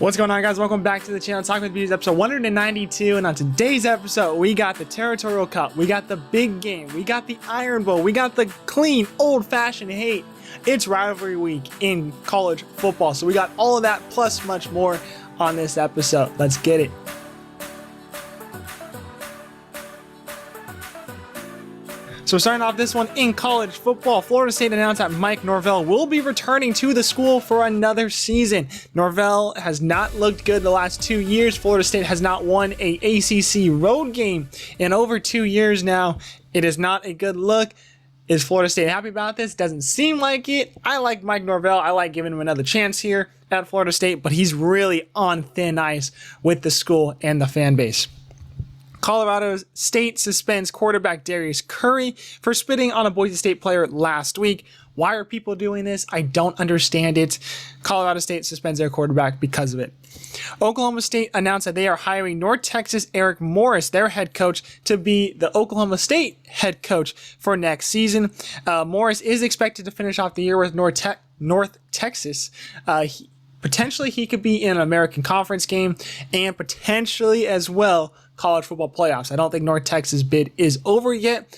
What's going on, guys? Welcome back to the channel. Talking with Views, episode 192. And on today's episode, we got the Territorial Cup, we got the big game, we got the Iron Bowl, we got the clean, old-fashioned hate. It's rivalry week in college football, so we got all of that plus much more on this episode. Let's get it. So starting off this one in college football, Florida State announced that Mike Norvell will be returning to the school for another season. Norvell has not looked good the last 2 years. Florida State has not won a ACC road game in over 2 years now. It is not a good look. Is Florida State happy about this? Doesn't seem like it. I like Mike Norvell. I like giving him another chance here at Florida State, but he's really on thin ice with the school and the fan base. Colorado State suspends quarterback Darius Curry for spitting on a Boise State player last week. Why are people doing this? I don't understand it. Colorado State suspends their quarterback because of it. Oklahoma State announced that they are hiring North Texas Eric Morris, their head coach, to be the Oklahoma State head coach for next season. Morris is expected to finish off the year with North Texas. Potentially he could be in an American Conference game and potentially as well college football playoffs. I don't think North Texas bid is over yet.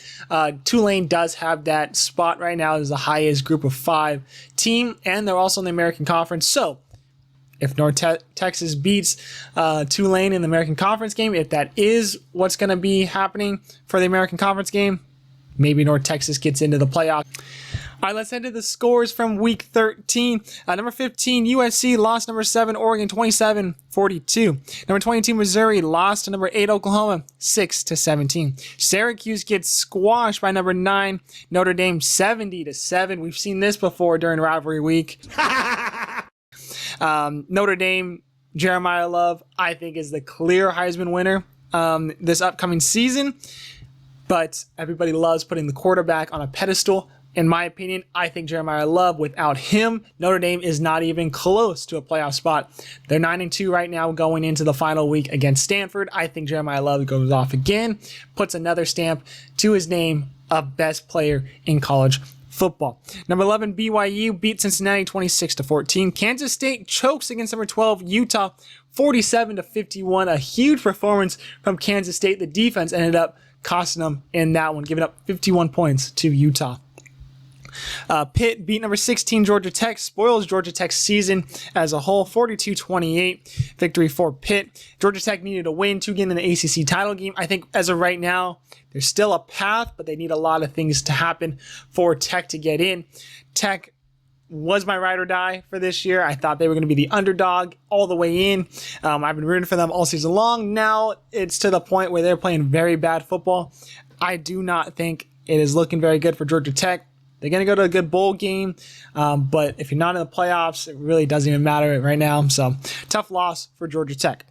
Tulane does have that spot right now as the highest group of 5 team, and they're also in the American Conference. So if North Texas beats Tulane in the American Conference game, if that is what's going to be happening for the American Conference game, maybe North Texas gets into the playoff. All right, let's head to the scores from Week 13. Number 15, USC lost number 7, Oregon 27-42. Number 22, Missouri lost to number 8, Oklahoma 6-17. Syracuse gets squashed by number 9, Notre Dame 70-7. We've seen this before during rivalry week. Notre Dame, Jeremiah Love, I think is the clear Heisman winner this upcoming season. But everybody loves putting the quarterback on a pedestal. In my opinion, I think Jeremiah Love, without him, Notre Dame is not even close to a playoff spot. They're 9-2 right now going into the final week against Stanford. I think Jeremiah Love goes off again, puts another stamp to his name of best player in college football. Number 11, BYU beat Cincinnati 26-14. Kansas State chokes against number 12, Utah 47-51. A huge performance from Kansas State. The defense ended up costing them in that one, giving up 51 points to Utah. Pitt beat number 16 Georgia Tech, spoils Georgia Tech's season as a whole, 42-28 victory for Pitt. Georgia Tech needed a win to get in the ACC title game. I think as of right now, there's still a path, but they need a lot of things to happen for Tech to get in. Tech was my ride or die for this year. I thought they were going to be the underdog all the way in. I've been rooting for them all season long. Now it's to the point where they're playing very bad football. I do not think it is looking very good for Georgia Tech. They're going to go to a good bowl game, but if you're not in the playoffs, it really doesn't even matter right now. So, tough loss for Georgia Tech.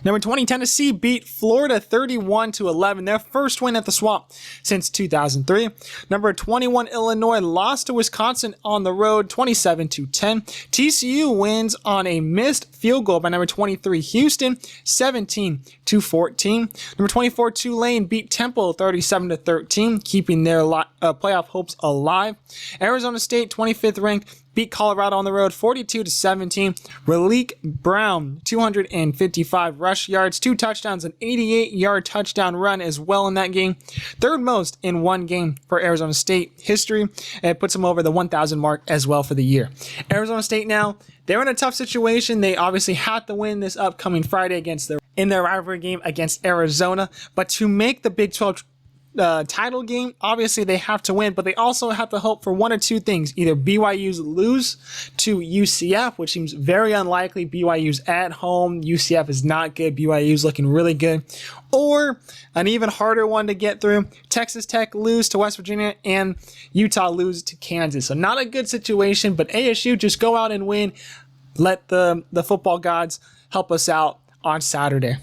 Number 20, Tennessee beat Florida 31-11, their first win at the Swamp since 2003. Number 21, Illinois lost to Wisconsin on the road 27-10. TCU wins on a missed field goal by number 23, Houston 17-14. Number 24, Tulane beat Temple 37-13, keeping their playoff hopes alive. Arizona State, 25th ranked, beat Colorado on the road 42-17. Raleek Brown, 255 rush yards, 2 touchdowns, an 88-yard touchdown run as well in that game. Third most in one game for Arizona State history. And it puts them over the 1,000 mark as well for the year. Arizona State now, they're in a tough situation. They obviously have to win this upcoming Friday in their rivalry game against Arizona. But to make the Big 12 title game, obviously they have to win, but they also have to hope for one or two things. Either BYU's lose to UCF, which seems very unlikely. BYU's at home. UCF is not good. BYU's looking really good. Or an even harder one to get through, Texas Tech lose to West Virginia and Utah lose to Kansas. So not a good situation, but ASU just go out and win. Let the football gods help us out on Saturday.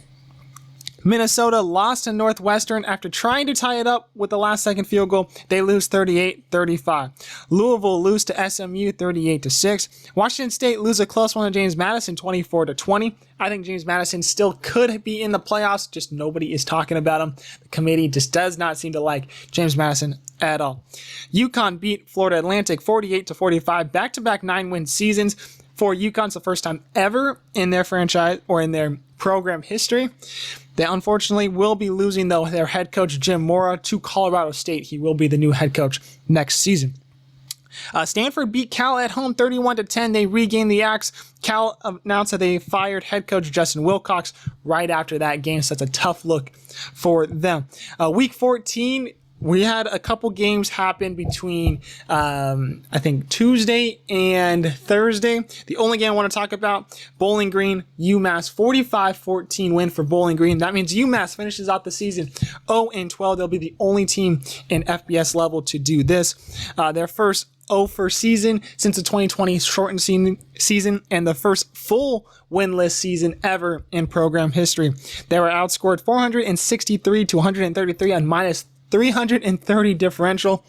Minnesota lost to Northwestern after trying to tie it up with the last-second field goal. They lose 38-35. Louisville lose to SMU 38-6. Washington State lose a close one to James Madison 24-20. I think James Madison still could be in the playoffs, just nobody is talking about him. The committee just does not seem to like James Madison at all. UConn beat Florida Atlantic 48-45, back-to-back 9-win seasons. For UConn, it's the first time ever in their franchise or in their program history. They unfortunately will be losing, though, their head coach, Jim Mora, to Colorado State. He will be the new head coach next season. Stanford beat Cal at home 31-10. They regained the axe. Cal announced that they fired head coach Justin Wilcox right after that game, so that's a tough look for them. Week 14, we had a couple games happen between, I think, Tuesday and Thursday. The only game I want to talk about, Bowling Green, UMass, 45-14 win for Bowling Green. That means UMass finishes out the season 0-12. They'll be the only team in FBS level to do this. Their first first season since the 2020 shortened season and the first full winless season ever in program history. They were outscored 463 to 133 on minus 330 differential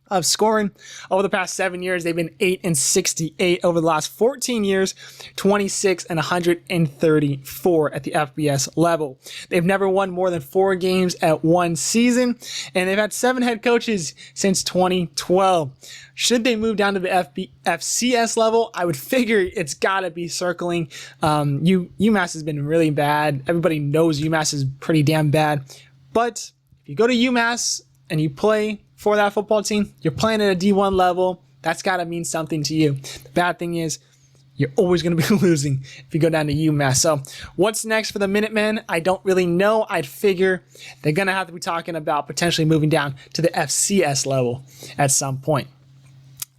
of scoring. Over the past 7 years, they've been 8-68. Over the last 14 years, 26 and 134 at the FBS level. They've never won more than 4 games at one season, and they've had 7 head coaches since 2012. Should they move down to the FCS level, I would figure it's got to be circling. UMass has been really bad. Everybody knows UMass is pretty damn bad. But if you go to UMass and you play for that football team, you're playing at a D1 level. That's got to mean something to you. The bad thing is you're always going to be losing if you go down to UMass. So what's next for the Minutemen? I don't really know. I'd figure they're going to have to be talking about potentially moving down to the FCS level at some point.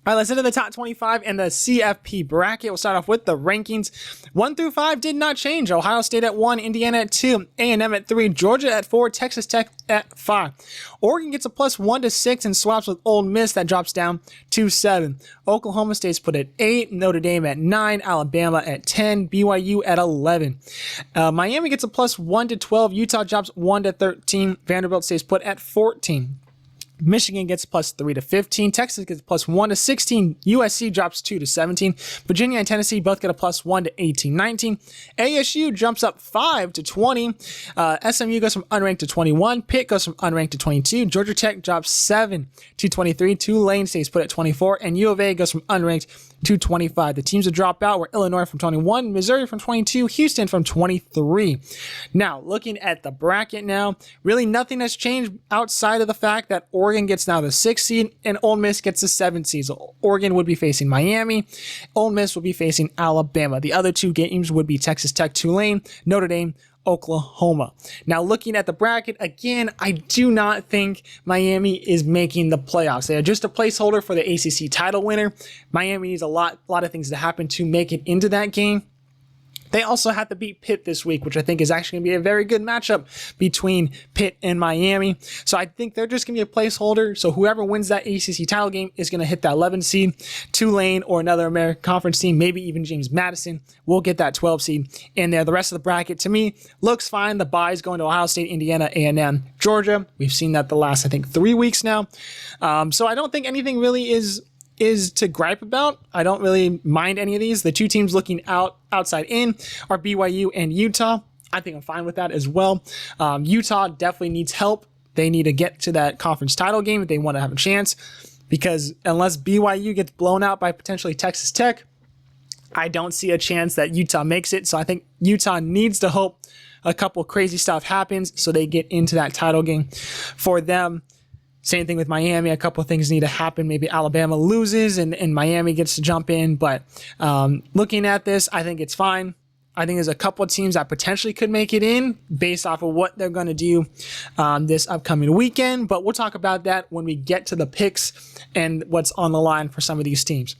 All right, let's into the top 25 and the CFP bracket. We'll start off with the rankings. 1 through 5 did not change. Ohio State at 1, Indiana at 2, A&M at 3, Georgia at 4, Texas Tech at 5. Oregon gets a plus 1 to 6 and swaps with Ole Miss. That drops down to 7. Oklahoma State's put at 8, Notre Dame at 9, Alabama at 10, BYU at 11. Miami gets a plus 1 to 12, Utah drops 1 to 13, Vanderbilt stays put at 14. Michigan gets plus 3 to 15. Texas gets plus 1 to 16. USC drops 2 to 17. Virginia and Tennessee both get a plus 1 to 18-19. ASU jumps up 5 to 20. SMU goes from unranked to 21. Pitt goes from unranked to 22. Georgia Tech drops 7 to 23. Tulane stays put at 24. And U of A goes from unranked to 25. The teams that drop out were Illinois from 21, Missouri from 22, Houston from 23. Now, looking at the bracket now, really nothing has changed outside of the fact that Oregon gets now the 6th seed and Ole Miss gets the 7th seed. So Oregon would be facing Miami. Ole Miss would be facing Alabama. The other 2 games would be Texas Tech, Tulane, Notre Dame, Oklahoma. Now, looking at the bracket, again, I do not think Miami is making the playoffs. They are just a placeholder for the ACC title winner. Miami needs a lot of things to happen to make it into that game. They also have to beat Pitt this week, which I think is actually going to be a very good matchup between Pitt and Miami. So I think they're just going to be a placeholder. So whoever wins that ACC title game is going to hit that 11 seed. Tulane or another American Conference team, maybe even James Madison, will get that 12 seed in there. The rest of the bracket, to me, looks fine. The bye is going to Ohio State, Indiana, A&M, Georgia. We've seen that the last, I think, 3 weeks now. So I don't think anything really is to gripe about. I don't really mind any of these. The 2 teams looking outside in are BYU and Utah. I think I'm fine with that as well. Utah definitely needs help. They need to get to that conference title game if they want to have a chance, because unless BYU gets blown out by potentially Texas Tech, I don't see a chance that Utah makes it. So I think Utah needs to hope a couple crazy stuff happens so they get into that title game for them. Same thing with Miami. A couple of things need to happen. Maybe Alabama loses and Miami gets to jump in. But looking at this, I think it's fine. I think there's a couple of teams that potentially could make it in based off of what they're going to do this upcoming weekend. But we'll talk about that when we get to the picks and what's on the line for some of these teams.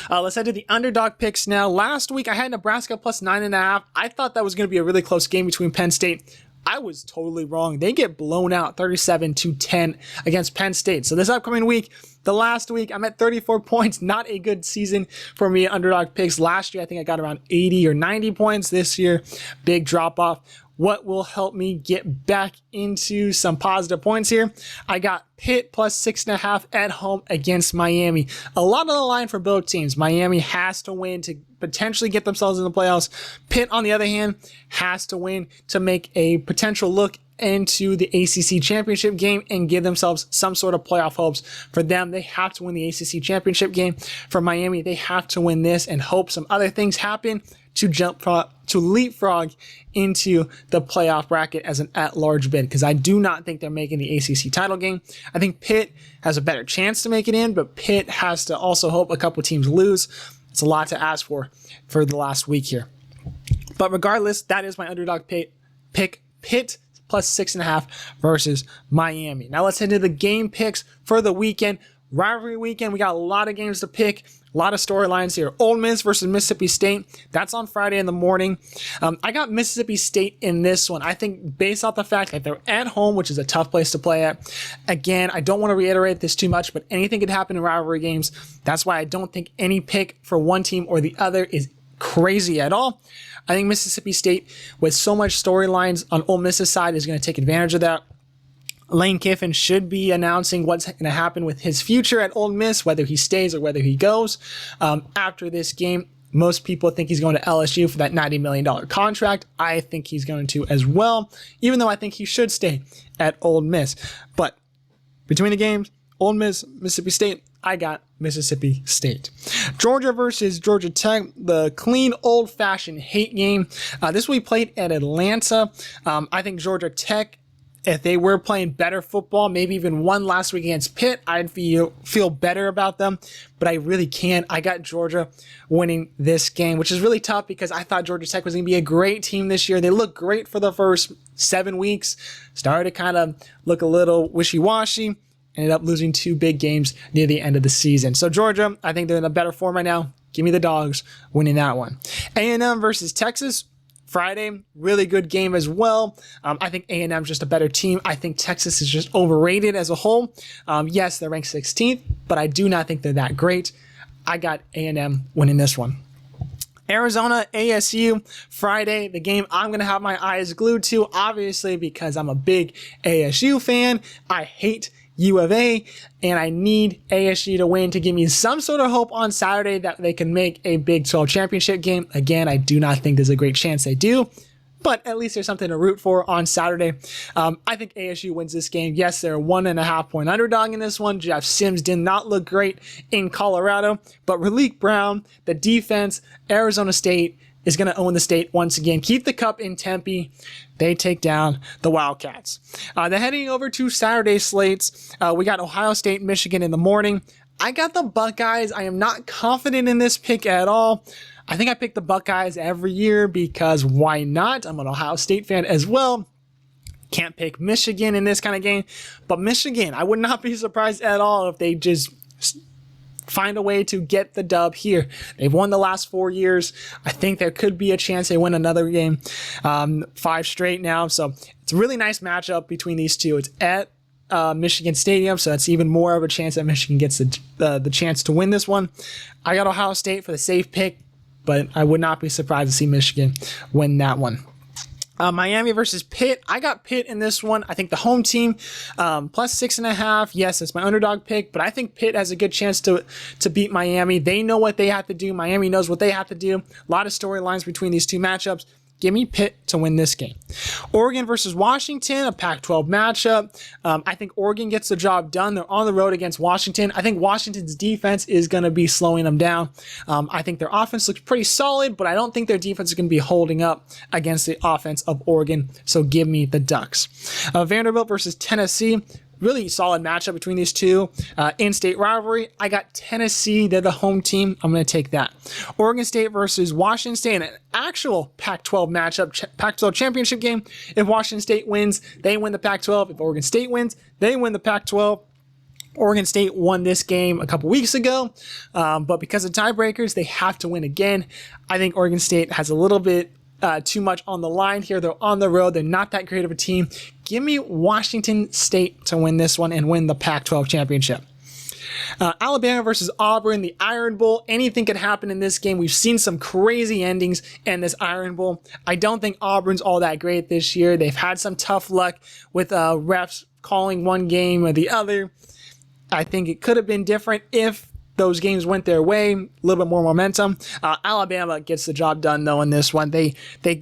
Let's head to the underdog picks now. Last week, I had Nebraska plus 9.5. I thought that was going to be a really close game between Penn State. I was totally wrong. They get blown out 37-10 against Penn State. So this upcoming week, the last week, I'm at 34 points. Not a good season for me underdog picks. Last year, I think I got around 80 or 90 points. This year, big drop off. what will help me get back into some positive points here. I got Pitt plus 6.5 at home against Miami. A lot on the line for both teams. Miami has to win to potentially get themselves in the playoffs. Pitt, on the other hand, has to win to make a potential look into the ACC championship game and give themselves some sort of playoff hopes. For them, they have to win the ACC championship game. For Miami, they have to win this and hope some other things happen to leapfrog into the playoff bracket as an at-large bid, because I do not think they're making the ACC title game. I think Pitt has a better chance to make it in, but Pitt has to also hope a couple teams lose. It's a lot to ask for the last week here. But regardless, that is my underdog pick. Pitt plus 6.5 versus Miami. Now let's head to the game picks for the weekend. Rivalry weekend, we got a lot of games to pick, a lot of storylines here. Ole Miss versus Mississippi State. That's on Friday in the morning. I got Mississippi State in this one. I think based off the fact that they're at home, which is a tough place to play at. Again, I don't want to reiterate this too much, but anything could happen in rivalry games. That's why I don't think any pick for one team or the other is crazy at all. I think Mississippi State, with so much storylines on Ole Miss's side, is going to take advantage of that. Lane Kiffin should be announcing what's going to happen with his future at Ole Miss, whether he stays or whether he goes. After this game, most people think he's going to LSU for that $90 million contract. I think he's going to as well, even though I think he should stay at Ole Miss. But between the games, Ole Miss, Mississippi State, I got Mississippi State. Georgia versus Georgia Tech, the clean, old-fashioned hate game. This will be played at Atlanta. I think Georgia Tech, if they were playing better football, maybe even won last week against Pitt, I'd feel better about them. But I really can't. I got Georgia winning this game, which is really tough because I thought Georgia Tech was going to be a great team this year. They looked great for the first 7 weeks. Started to kind of look a little wishy-washy. Ended up losing 2 big games near the end of the season. So Georgia, I think they're in a better form right now. Give me the Dogs winning that one. A&M versus Texas. Friday, really good game as well. I think A&M is just a better team. I think Texas is just overrated as a whole. Yes, they're ranked 16th, but I do not think they're that great. I got A&M winning this one. Arizona, ASU, Friday, the game I'm going to have my eyes glued to, obviously, because I'm a big ASU fan. I hate U of A, and I need ASU to win to give me some sort of hope on Saturday that they can make a Big 12 championship game. Again, I do not think there's a great chance they do, but at least there's something to root for on Saturday. I think ASU wins this game. Yes, they're a 1.5 point underdog in this one. Jeff Sims did not look great in Colorado, but Raleek Brown, the defense, Arizona State is going to own the state once again. Keep the cup in Tempe. They take down the Wildcats. Then heading over to Saturday slates, we got Ohio State, Michigan in the morning. I got the Buckeyes. I am not confident in this pick at all. I think I pick the Buckeyes every year because why not? I'm an Ohio State fan as well. Can't pick Michigan in this kind of game. But Michigan, I would not be surprised at all if they just find a way to get the dub here. They've won the last 4 years. I think there could be a chance they win another game, 5 straight now. So it's a really nice matchup between these two. It's at Michigan Stadium, so that's even more of a chance that Michigan gets the chance to win this one. I got Ohio State for the safe pick, but I would not be surprised to see Michigan win that one. Miami versus Pitt. I got Pitt in this one. I think the home team, plus 6.5. Yes, it's my underdog pick, but I think Pitt has a good chance to beat Miami. They know what they have to do. Miami knows what they have to do. A lot of storylines between these two matchups. Give me Pitt to win this game. Oregon versus Washington, a Pac-12 matchup. I think Oregon gets the job done. They're on the road against Washington. I think Washington's defense is going to be slowing them down. I think their offense looks pretty solid, but I don't think their defense is going to be holding up against the offense of Oregon. So give me the Ducks. Vanderbilt versus Tennessee. Really solid matchup between these two. In-state rivalry. I got Tennessee. They're the home team. I'm going to take that. Oregon State versus Washington State. An actual Pac-12 matchup. Pac-12 championship game. If Washington State wins, they win the Pac-12. If Oregon State wins, they win the Pac-12. Oregon State won this game a couple weeks ago, but because of tiebreakers, they have to win again. I think Oregon State has a little bit too much on the line here. They're on the road. They're not that great of a team. Give me Washington State to win this one and win the Pac-12 championship. Alabama versus Auburn, the Iron Bowl. Anything could happen in this game. We've seen some crazy endings in this Iron Bowl. I don't think Auburn's all that great this year. They've had some tough luck with refs calling one game or the other. I think it could have been different if those games went their way, a little bit more momentum. Alabama gets the job done, though, in this one. They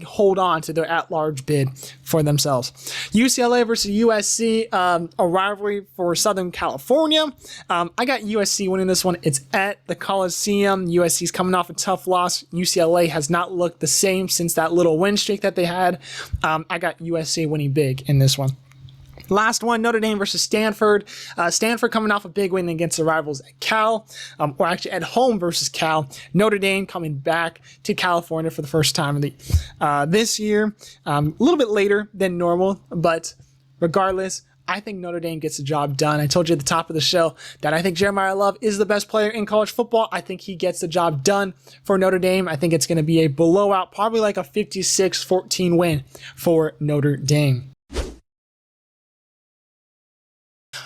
hold on to their at-large bid for themselves. UCLA versus USC, a rivalry for Southern California. I got USC winning this one. It's at the Coliseum. USC's coming off a tough loss. UCLA has not looked the same since that little win streak that they had. I got USC winning big in this one. Last one, Notre Dame versus Stanford. Stanford coming off a big win against the rivals at Cal, or actually at home versus Cal. Notre Dame coming back to California for the first time this year. A little bit later than normal, but regardless, I think Notre Dame gets the job done. I told you at the top of the show that I think Jeremiah Love is the best player in college football. I think he gets the job done for Notre Dame. I think it's going to be a blowout, probably like a 56-14 win for Notre Dame.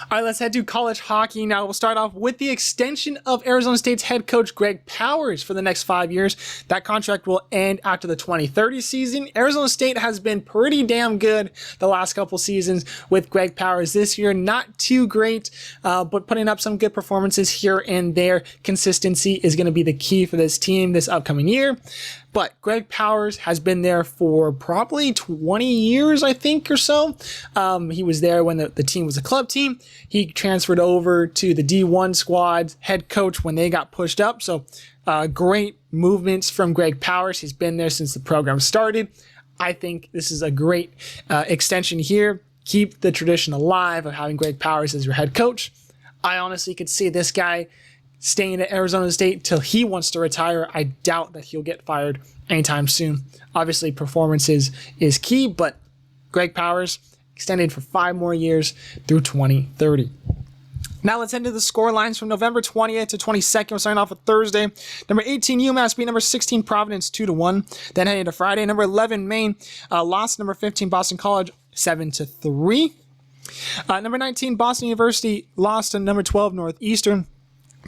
All right, let's head to college hockey now. We'll start off with the extension of Arizona State's head coach Greg Powers for the next 5 years. That contract will end after the 2030 season. Arizona State has been pretty damn good the last couple seasons with Greg Powers. This year, not too great, but putting up some good performances here and there. Consistency is going to be the key for this team this upcoming year. But Greg Powers has been there for probably 20 years, I think, or so. He was there when the team was a club team. He transferred over to the D1 squad head coach when they got pushed up. So great movements from Greg Powers. He's been there since the program started. I think this is a great extension here. Keep the tradition alive of having Greg Powers as your head coach. I honestly could see this guy staying at Arizona State till he wants to retire. I doubt that he'll get fired anytime soon. Obviously, performance is key, but Greg Powers extended for 5 more years through 2030. Now let's head to the score lines from November 20th to 22nd. We're starting off with Thursday. Number 18, UMass beat number 16, Providence 2-1. Then heading to Friday, number 11, Maine lost number 15, Boston College 7-3. Number 19, Boston University lost to number 12, Northeastern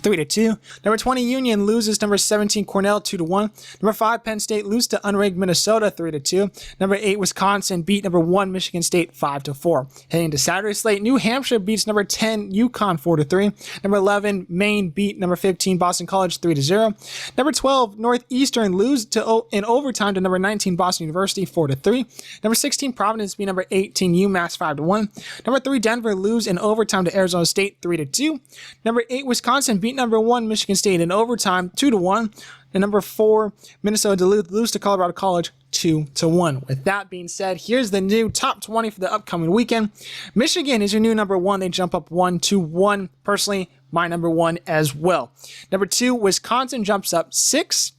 3-2. Number 20, Union loses number 17, Cornell 2-1. Number 5, Penn State loses to unranked Minnesota 3-2. Number 8, Wisconsin beat number 1, Michigan State 5-4. Heading to Saturday slate, New Hampshire beats number 10, UConn 4-3. Number 11, Maine beat number 15, Boston College 3-0. Number 12, Northeastern lose in overtime to number 19, Boston University 4-3. Number 16, Providence beat number 18, UMass 5-1. Number 3, Denver lose in overtime to Arizona State 3-2. Number 8, Wisconsin beat number 1, Michigan State in overtime 2-1. And number 4, Minnesota Duluth lose to Colorado College 2-1. With that being said, here's the new top 20 for the upcoming weekend. Michigan is your new number 1. They jump up 1-1. Personally, my number 1 as well. Number 2, Wisconsin jumps up 6.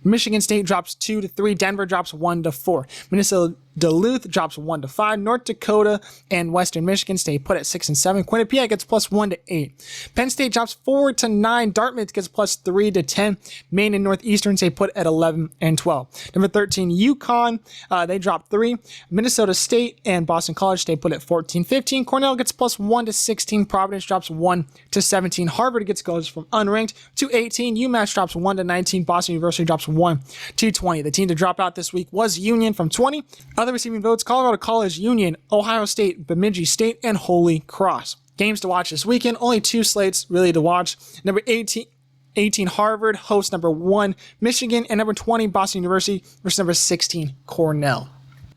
Michigan State drops 2-3. Denver drops 1-4. Minnesota Duluth drops 1-5. North Dakota and Western Michigan stay put at 6 and 7. Quinnipiac gets +1 to 8. Penn State drops 4 to 9. Dartmouth gets +3 to 10. Maine and Northeastern stay put at 11 and 12. Number 13, UConn, they drop 3. Minnesota State and Boston College stay put at 14-15. Cornell gets +1 to 16. Providence drops 1 to 17. Harvard goes from unranked to 18. UMass drops 1 to 19. Boston University drops 1 to 20. The team to drop out this week was Union from 20. Other receiving votes: Colorado College, Union, Ohio State, Bemidji State, and Holy Cross. Games to watch this weekend, only 2 slates really to watch. Number 18 Harvard hosts number 1 Michigan, and number 20 Boston University versus number 16 Cornell.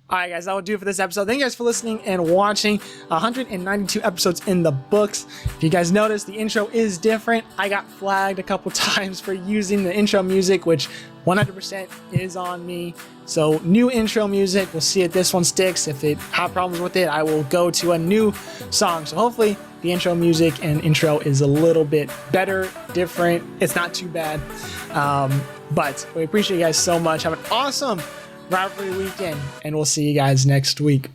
All right, guys, that will do it for this episode. Thank you guys for listening and watching. 192 episodes in the books. If you guys noticed, the intro is different. I got flagged a couple times for using the intro music, which 100% is on me. So new intro music. We'll see if this one sticks. If it have problems with it, I will go to a new song. So hopefully the intro music and intro is a little bit better, different. It's not too bad. But we appreciate you guys so much. Have an awesome Rivalry weekend, and we'll see you guys next week.